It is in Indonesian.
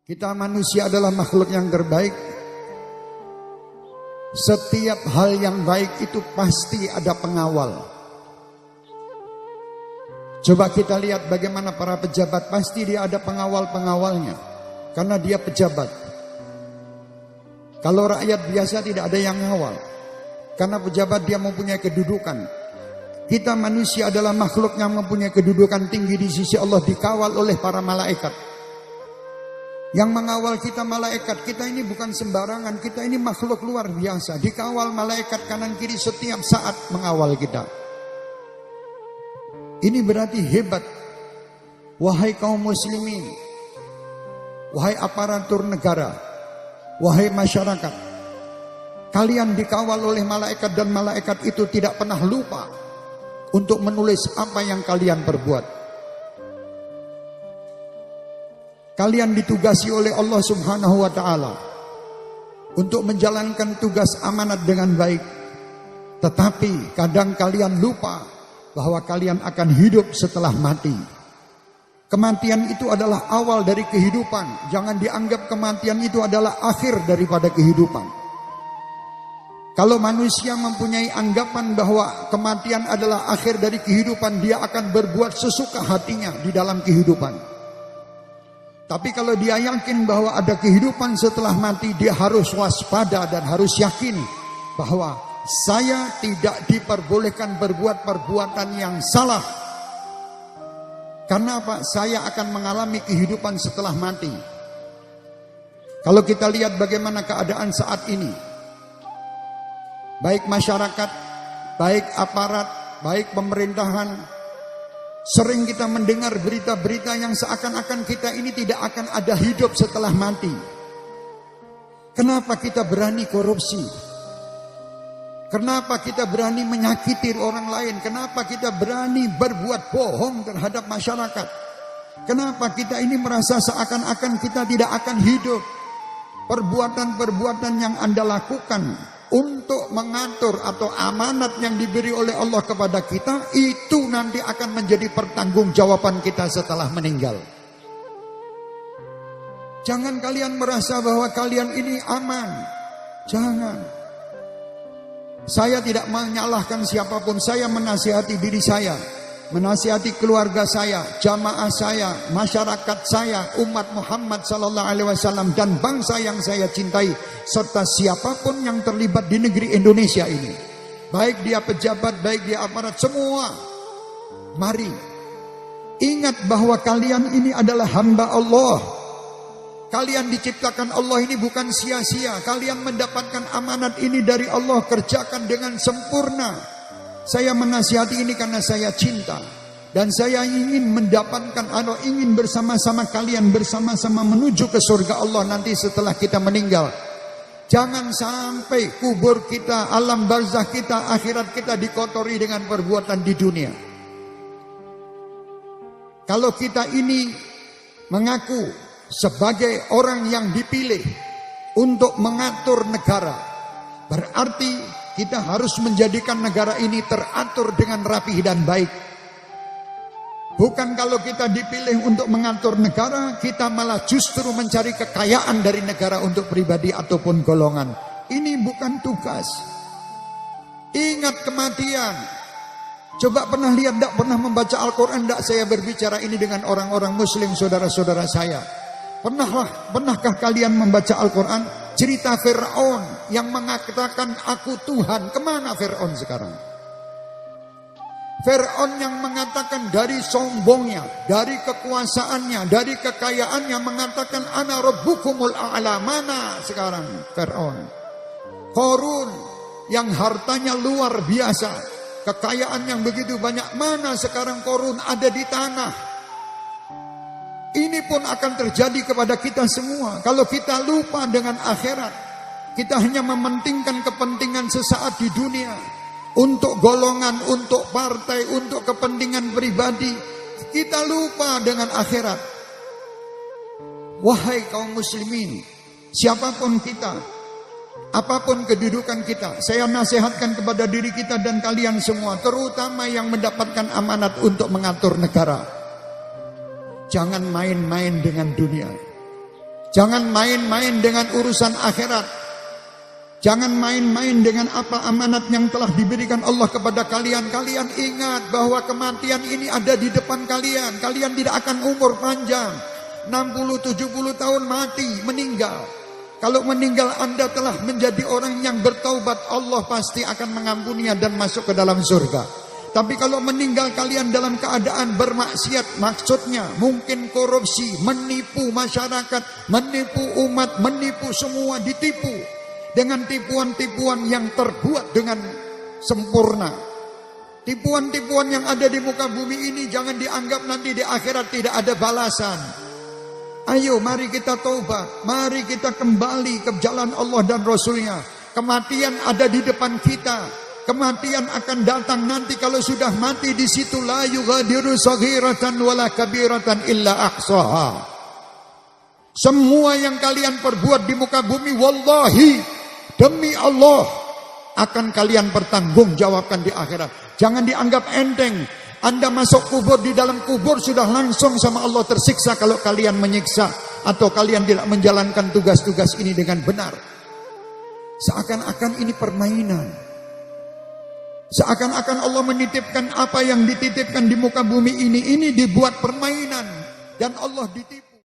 Kita manusia adalah makhluk yang terbaik. Setiap hal yang baik itu pasti ada pengawal. Coba kita lihat bagaimana para pejabat, pasti dia ada pengawal-pengawalnya. Karena dia pejabat. Kalau rakyat biasa tidak ada yang ngawal. Karena pejabat dia mempunyai kedudukan. Kita manusia adalah makhluk yang mempunyai kedudukan tinggi di sisi Allah, dikawal oleh para malaikat. Yang mengawal kita malaikat, kita ini bukan sembarangan, kita ini makhluk luar biasa. Dikawal malaikat kanan kiri setiap saat mengawal kita. Ini berarti hebat. Wahai kaum muslimin, wahai aparatur negara, wahai masyarakat, kalian dikawal oleh malaikat dan malaikat itu tidak pernah lupa untuk menulis apa yang kalian perbuat. Kalian ditugasi oleh Allah Subhanahu wa ta'ala untuk menjalankan tugas amanat dengan baik. Tetapi kadang kalian lupa bahwa kalian akan hidup setelah mati. Kematian itu adalah awal dari kehidupan. Jangan dianggap kematian itu adalah akhir daripada kehidupan. Kalau manusia mempunyai anggapan bahwa kematian adalah akhir dari kehidupan, dia akan berbuat sesuka hatinya di dalam kehidupan. Tapi kalau dia yakin bahwa ada kehidupan setelah mati, dia harus waspada dan harus yakin bahwa saya tidak diperbolehkan berbuat perbuatan yang salah. Karena apa? Saya akan mengalami kehidupan setelah mati. Kalau kita lihat bagaimana keadaan saat ini, baik masyarakat, baik aparat, baik pemerintahan, sering kita mendengar berita-berita yang seakan-akan kita ini tidak akan ada hidup setelah mati. Kenapa kita berani korupsi? Kenapa kita berani menyakiti orang lain? Kenapa kita berani berbuat bohong terhadap masyarakat? Kenapa kita ini merasa seakan-akan kita tidak akan hidup? Perbuatan-perbuatan yang Anda lakukan untuk mengatur atau amanat yang diberi oleh Allah kepada kita, itu nanti akan menjadi pertanggungjawaban kita setelah meninggal. Jangan kalian merasa bahwa kalian ini aman. Jangan. Saya tidak menyalahkan siapapun. Saya menasihati diri saya, menasihati keluarga saya, jamaah saya, masyarakat saya, umat Muhammad sallallahu alaihi wasallam dan bangsa yang saya cintai, serta siapapun yang terlibat di negeri Indonesia ini. Baik dia pejabat, baik dia aparat, semua. Mari ingat bahwa kalian ini adalah hamba Allah. Kalian diciptakan Allah ini bukan sia-sia. Kalian mendapatkan amanat ini dari Allah, kerjakan dengan sempurna. Saya menasihati ini karena saya cinta. Dan saya ingin mendapatkan atau ingin bersama-sama kalian bersama-sama menuju ke surga Allah nanti setelah kita meninggal. Jangan sampai kubur kita, alam barzah kita, akhirat kita dikotori dengan perbuatan di dunia. Kalau kita ini mengaku sebagai orang yang dipilih untuk mengatur negara, berarti kita harus menjadikan negara ini teratur dengan rapih dan baik. Bukan kalau kita dipilih untuk mengatur negara, kita malah justru mencari kekayaan dari negara untuk pribadi ataupun golongan. Ini bukan tugas. Ingat kematian. Coba pernah lihat, tidak pernah membaca Al-Quran? Tidak, saya berbicara ini dengan orang-orang muslim, saudara-saudara saya. Pernahkah kalian membaca Al-Quran? Cerita Fir'aun yang mengatakan aku Tuhan. Kemana Fir'aun sekarang? Fir'aun yang mengatakan dari sombongnya, dari kekuasaannya, dari kekayaannya, mengatakan ana rabbukumul a'la. Mana sekarang Fir'aun? Qarun yang hartanya luar biasa, kekayaan yang begitu banyak, mana sekarang Qarun? Ada di tanah. Ini pun akan terjadi kepada kita semua. Kalau kita lupa dengan akhirat, kita hanya mementingkan kepentingan sesaat di dunia, untuk golongan, untuk partai, untuk kepentingan pribadi, kita lupa dengan akhirat. Wahai kaum muslimin, siapapun kita, apapun kedudukan kita, saya nasihatkan kepada diri kita dan kalian semua, terutama yang mendapatkan amanat untuk mengatur negara. Jangan main-main dengan dunia. Jangan main-main dengan urusan akhirat. Jangan main-main dengan apa amanat yang telah diberikan Allah kepada kalian. Kalian ingat bahwa kematian ini ada di depan kalian. Kalian tidak akan umur panjang. 60-70 tahun mati, meninggal. Kalau meninggal Anda telah menjadi orang yang bertaubat, Allah pasti akan mengampuninya dan masuk ke dalam surga. Tapi kalau meninggal kalian dalam keadaan bermaksiat, maksudnya mungkin korupsi, menipu masyarakat, menipu umat, menipu semua, ditipu dengan tipuan-tipuan yang terbuat dengan sempurna. Tipuan-tipuan yang ada di muka bumi ini jangan dianggap nanti di akhirat tidak ada balasan. Ayo mari kita taubat, mari kita kembali ke jalan Allah dan Rasulnya. Kematian ada di depan kita. Kematian akan datang nanti. Kalau sudah mati di situ, la yughadiru saghiratan wala kabiratan illa ahsaha. Semua yang kalian perbuat di muka bumi, wallahi, demi Allah, akan kalian pertanggungjawabkan di akhirat. Jangan dianggap enteng. Anda masuk kubur, di dalam kubur sudah langsung sama Allah tersiksa kalau kalian menyiksa atau kalian tidak menjalankan tugas-tugas ini dengan benar. Seakan-akan ini permainan. Seakan-akan Allah menitipkan apa yang dititipkan di muka bumi ini dibuat permainan dan Allah ditipu.